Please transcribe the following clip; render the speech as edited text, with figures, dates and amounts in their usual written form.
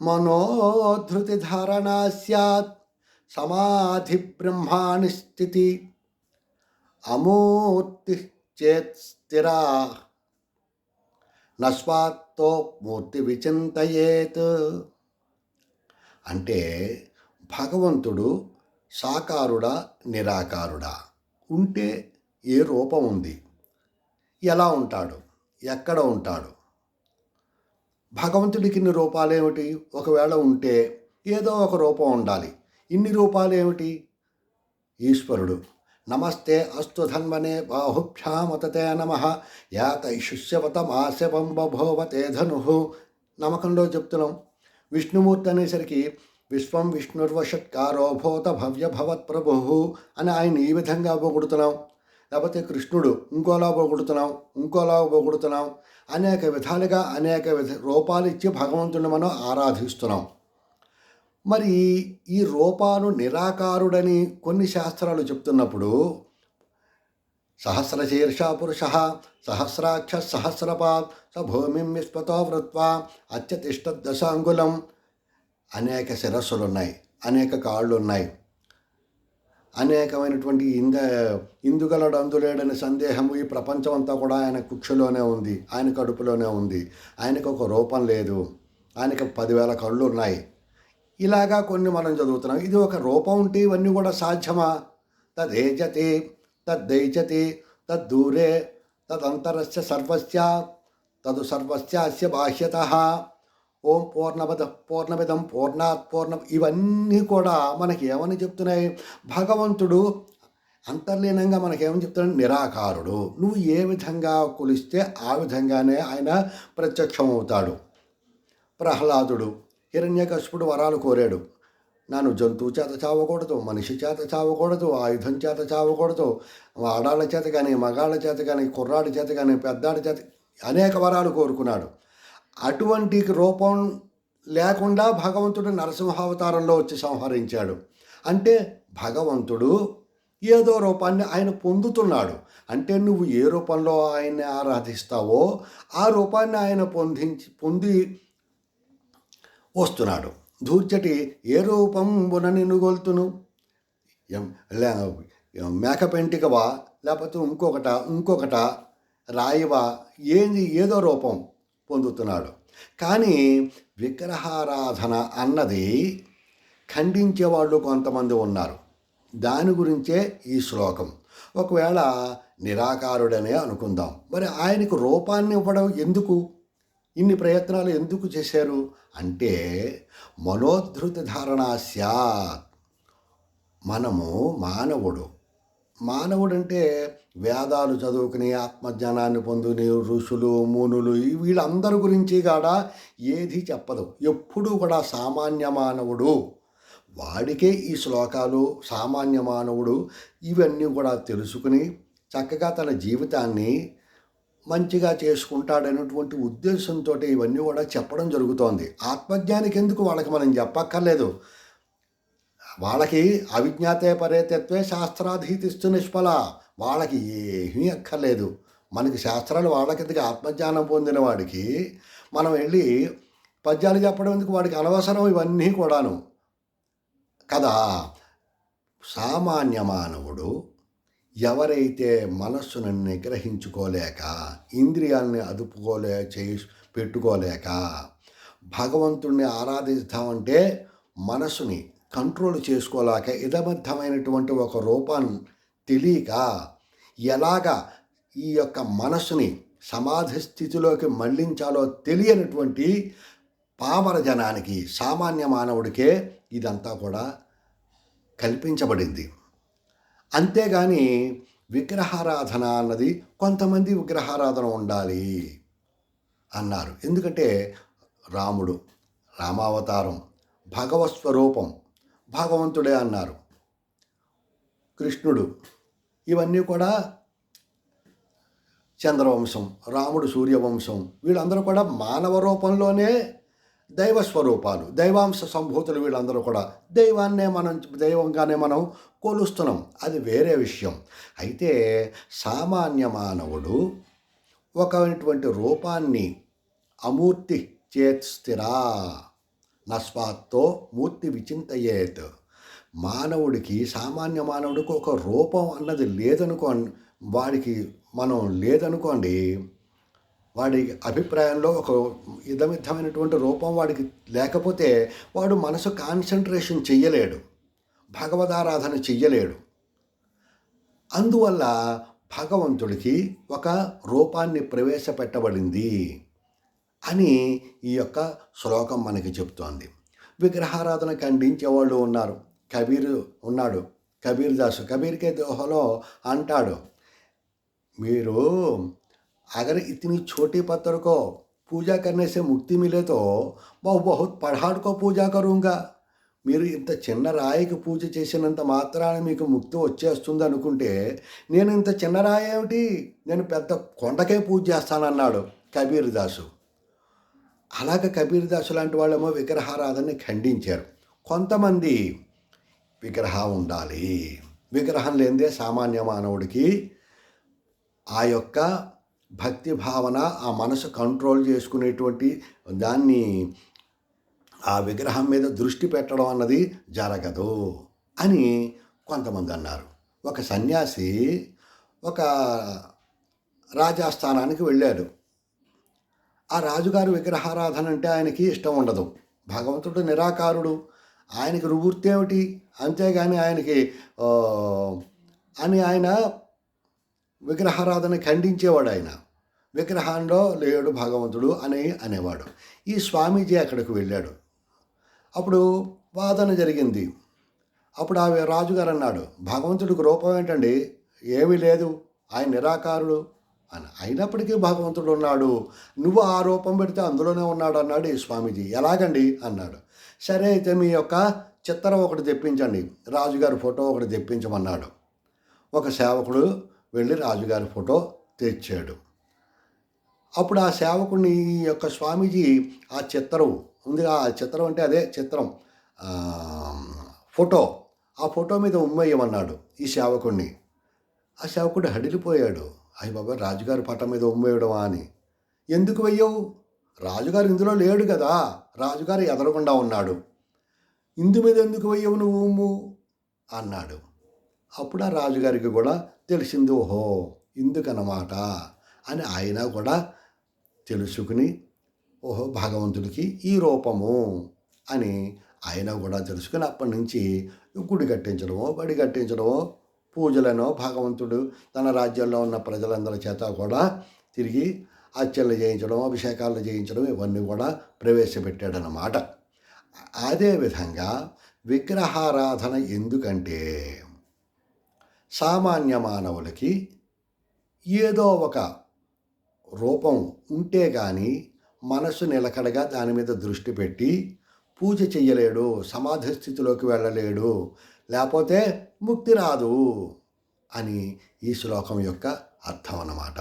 మనోధృతిధారణా స్యాత్ సమాధి బ్రహ్మాణి స్థితి అమూర్తి చేత్ స్థిరా నస్వాత్తో మూర్తి విచింతయేత్. అంటే భగవంతుడు సాకారుడా నిరాకారుడా, ఉంటే ఏ రూపం ఉంది, ఎలా ఉంటాడు, ఎక్కడ ఉంటాడు? భగవంతుడికి ఇన్ని రూపాలేమిటి? ఒకవేళ ఉంటే ఏదో ఒక రూపం ఉండాలి. ఇన్ని రూపాలేమిటి? ఈశ్వరుడు నమస్తే అస్తు ధన్వనే బాహుభ్యామతతే నమ యాతైషుష్యవతమాశవం బభోవతే ధను నమ్మకంలో చెప్తున్నాం. విష్ణుమూర్తి అనేసరికి విశ్వం విష్ణుర్వషట్కారో భూత భవ్య భవత్ ప్రభు అని ఆయన ఈ విధంగా పొగుడుతున్నాం. లేకపోతే కృష్ణుడు ఇంకోలా పొగుడుతున్నాం, ఇంకోలా పొగుడుతున్నాం. అనేక విధాలుగా అనేక రూపాలు ఇచ్చి భగవంతుని మనం ఆరాధిస్తున్నాం. మరి ఈ రూపాలు నిరాకారుడని కొన్ని శాస్త్రాలు చెప్తున్నప్పుడు సహస్రశీర్ష పురుష సహస్రాక్ష సహస్రపాత్ స భూమిం విశ్వతో వృత్వా అత్యతిష్ట దశాంగులం. అనేక శిరస్సులున్నాయి, అనేక కాళ్ళు ఉన్నాయి, అనేకమైనటువంటి ఇందుగలడు అందులేడని సందేహము ఈ ప్రపంచం అంతా కూడా ఆయన కుక్షిలోనే ఉంది, ఆయన కడుపులోనే ఉంది. ఆయనకు ఒక రూపం లేదు, ఆయనకు 10,000 కళ్ళు ఉన్నాయి. ఇలాగా కొన్ని మనం చదువుతున్నాం. ఇది ఒక రూపం ఉంటే ఇవన్నీ కూడా సాధ్యమా? తదేజతి తద్దైచతి తద్దూరే తదంతరస్య సర్వస్య తదు సర్వస్యాస్య బాహ్యతః. ఓం పూర్ణమిదం పూర్ణాత్ పూర్ణం. ఇవన్నీ కూడా మనకి ఏమని చెప్తున్నాయి? భగవంతుడు అంతర్లీనంగా మనకేమని చెప్తున్నాడు? నిరాకారుడు. నువ్వు ఏ విధంగా కొలిస్తే ఆ విధంగానే ఆయన ప్రత్యక్షమవుతాడు. ప్రహ్లాదుడు హిరణ్యకశిపుడు వరాలు కోరాడు. నన్ను జంతువు చేత చావకూడదు, మనిషి చేత చావకూడదు, ఆయుధం చేత చావకూడదు, ఆడాళ్ళ చేత కానీ మగాళ్ళ చేత కానీ కుర్రాడి చేత కానీ పెద్దాడి చేత అనేక వరాలు కోరుకున్నాడు. అటువంటి రూపం లేకుండా భగవంతుడు నరసింహావతారంలో వచ్చి సంహరించాడు. అంటే భగవంతుడు ఏదో రూపాన్ని ఆయన పొందుతున్నాడు. అంటే నువ్వు ఏ రూపంలో ఆయన్ని ఆరాధిస్తావో ఆ రూపాన్ని ఆయన పొంది వస్తున్నాడు. ధూర్చటి ఏ రూపంబున నిన్నుగొల్తును? మేక పెంటికవా, లేకపోతే ఇంకొకట రాయివా, ఏదో రూపం పొందుతున్నాడు. కానీ విగ్రహారాధన అన్నది ఖండించేవాళ్ళు కొంతమంది ఉన్నారు. దాని గురించే ఈ శ్లోకం. ఒకవేళ నిరాకారుడనే అనుకుందాం, మరి ఆయనకు రూపాన్ని ఇవ్వడం ఎందుకు? ఇన్ని ప్రయత్నాలు ఎందుకు చేశారు అంటే మనోధృతి ధారణా స్యాత్. మనము మానవుడంటే వేదాలు చదువుకుని ఆత్మజ్ఞానాన్ని పొందుని ఋషులు మునులు వీళ్ళందరి గురించి కూడా ఏది చెప్పదు. ఎప్పుడూ కూడా సామాన్య మానవుడు, వాడికే ఈ శ్లోకాలు. సామాన్య మానవుడు ఇవన్నీ కూడా తెలుసుకుని చక్కగా తన జీవితాన్ని మంచిగా చేసుకుంటాడనేటువంటి ఉద్దేశంతో ఇవన్నీ కూడా చెప్పడం జరుగుతోంది. ఆత్మజ్ఞానికి ఎందుకు వాళ్ళకి మనం చెప్పక్కర్లేదు. వాళ్ళకి అవిజ్ఞాతే పరేతత్వే శాస్త్రాధీతిస్తు నిష్ఫల. వాళ్ళకి ఏమీ అక్కర్లేదు. మనకి శాస్త్రాలు వాళ్ళకి ఆత్మజ్ఞానం పొందిన వాడికి మనం వెళ్ళి పద్యాలు చెప్పడం ఎందుకు? వాడికి అనవసరం ఇవన్నీ కూడాను కదా. సామాన్య మానవుడు ఎవరైతే మనస్సును నిగ్రహించుకోలేక, ఇంద్రియాలని పెట్టుకోలేక భగవంతుణ్ణి ఆరాధిస్తామంటే మనస్సుని కంట్రోల్ చేసుకోలేక ఇదబద్ధమైనటువంటి ఒక రూపాన్ని తెలియక ఎలాగా ఈ యొక్క మనస్సుని సమాధి స్థితిలోకి మళ్లించాలో తెలియనటువంటి పామర జనానికి, సామాన్య మానవుడికే ఇదంతా కూడా కల్పించబడింది. అంతేగాని విగ్రహారాధన అన్నది కొంతమంది విగ్రహారాధన ఉండాలి అన్నారు. ఎందుకంటే రామావతారం భగవత్ స్వరూపం, భగవంతుడే అన్నారు. కృష్ణుడు ఇవన్నీ కూడా చంద్రవంశం, రాముడు సూర్యవంశం. వీళ్ళందరూ కూడా మానవ రూపంలోనే దైవస్వరూపాలు, దైవాంశ సంభూతులు. వీళ్ళందరూ కూడా దైవంగానే మనం కొలుస్తున్నాం. అది వేరే విషయం. అయితే సామాన్య మానవుడు ఒకటువంటి రూపాన్ని అమూర్తి చేత్ స్థిరా, నస్వాత్తో మూర్తి విచింతయేత్. మానవుడికి, సామాన్య మానవుడికి ఒక రూపం అన్నది వాడికి మనం లేదనుకోండి, వాడి అభిప్రాయంలో ఒక ఇదమిద్దమైనటువంటి రూపం వాడికి లేకపోతే వాడు మనసు కాన్సన్ట్రేషన్ చెయ్యలేడు, భగవదారాధన చెయ్యలేడు. అందువల్ల భగవంతుడికి ఒక రూపాన్ని ప్రవేశపెట్టబడింది అని ఈ యొక్క శ్లోకం మనకి చెప్తోంది. విగ్రహారాధన ఖండించేవాళ్ళు ఉన్నారు. ఉన్నాడు కబీర్ దాసు. కబీర్ కే దోహలో అంటాడు, మీరు अगर इतनी छोटी पत्थर को पूजा करने से मुक्ति मिले तो मैं बहुत पहाड़ को पूजा करूँगा. మీరు ఇంత చిన్న రాయికి పూజ చేసినంత మాత్రాన మీకు ముక్తి వచ్చేస్తుంది అనుకుంటే నేను ఇంత చిన్న రాయి ఏమిటి, నేను పెద్ద కొండకే పూజ చేస్తానన్నాడు కబీర్ దాసు. అలాగే కబీర్ దాసు లాంటి వాళ్ళేమో విగ్రహారాధనని ఖండించారు. కొంతమంది విగ్రహం ఉండాలి, విగ్రహం లేనిదే సామాన్య మానవుడికి ఆ యొక్క భక్తి భావన, ఆ మనసు కంట్రోల్ చేసుకునేటువంటి దాన్ని, ఆ విగ్రహం మీద దృష్టి పెట్టడం అన్నది జరగదు అని కొంతమంది అన్నారు. ఒక సన్యాసి ఒక రాజాస్థానానికి వెళ్ళాడు. ఆ రాజుగారు విగ్రహారాధన అంటే ఆయనకి ఇష్టం ఉండదు. భగవంతుడు నిరాకారుడు, ఆయనకి రువృత్తి ఏమిటి, అంతేగాని ఆయనకి ఆయన విగ్రహారాధన ఖండించేవాడు. ఆయన విగ్రహంలో లేడు భగవంతుడు అనేవాడు. ఈ స్వామీజీ అక్కడికి వెళ్ళాడు. అప్పుడు వాదన జరిగింది. అప్పుడు ఆ రాజుగారు అన్నాడు, భగవంతుడికి రూపం ఏంటండి, ఏమీ లేదు, ఆయన నిరాకారుడు అని. అయినప్పటికీ భగవంతుడు ఉన్నాడు, నువ్వు ఆ రూపం పెడితే అందులోనే ఉన్నాడు అన్నాడు ఈ స్వామీజీ. ఎలాగండి అన్నాడు. సరే అయితే మీ యొక్క చిత్రం ఒకటి తెప్పించండి, రాజుగారి ఫోటో ఒకటి తెప్పించమన్నాడు. ఒక సేవకుడు వెళ్ళి రాజుగారి ఫోటో తెచ్చాడు. అప్పుడు ఆ సేవకుడిని ఈ యొక్క స్వామీజీ ఆ చిత్రం ఉంది, ఆ చిత్రం అంటే అదే చిత్రం ఫోటో, ఆ ఫోటో మీద ఉమ్మేయమన్నాడు ఈ సేవకుడిని. ఆ సేవకుడు హడిలిపోయాడు. అయ్య బాబా, రాజుగారి పటం మీద ఉమ్మేయడమా అని. ఎందుకు వెయ్యవు, రాజుగారు ఇందులో లేడు కదా, రాజుగారు ఎదరకుండా ఉన్నాడు, ఇందు మీద ఎందుకు వెయ్యవు నువ్వు ఉమ్ము అన్నాడు. అప్పుడు ఆ రాజుగారికి కూడా తెలిసింది, ఓహో ఇందుకన్నమాట అని. ఆయన కూడా తెలుసుకుని, ఓహో భగవంతుడికి ఈ రూపము అని ఆయన కూడా తెలుసుకుని, అప్పటి నుంచి గుడి కట్టించడమో, బడి కట్టించడమో, పూజలనో, భగవంతుడు తన రాజ్యంలో ఉన్న ప్రజలందరి చేత కూడా తిరిగి అర్చనలు చేయించడం, అభిషేకాలు చేయించడం, ఇవన్నీ కూడా ప్రవేశపెట్టాడన్నమాట. అదేవిధంగా విగ్రహారాధన ఎందుకంటే సామాన్య మానవులకి ఏదో ఒక రూపం ఉంటే కానీ మనసు నిలకడగా దాని మీద దృష్టి పెట్టి పూజ చెయ్యలేడు, సమాధి స్థితిలోకి వెళ్ళలేడు, లేకపోతే ముక్తి రాదు అని ఈ శ్లోకం యొక్క అర్థం అన్నమాట.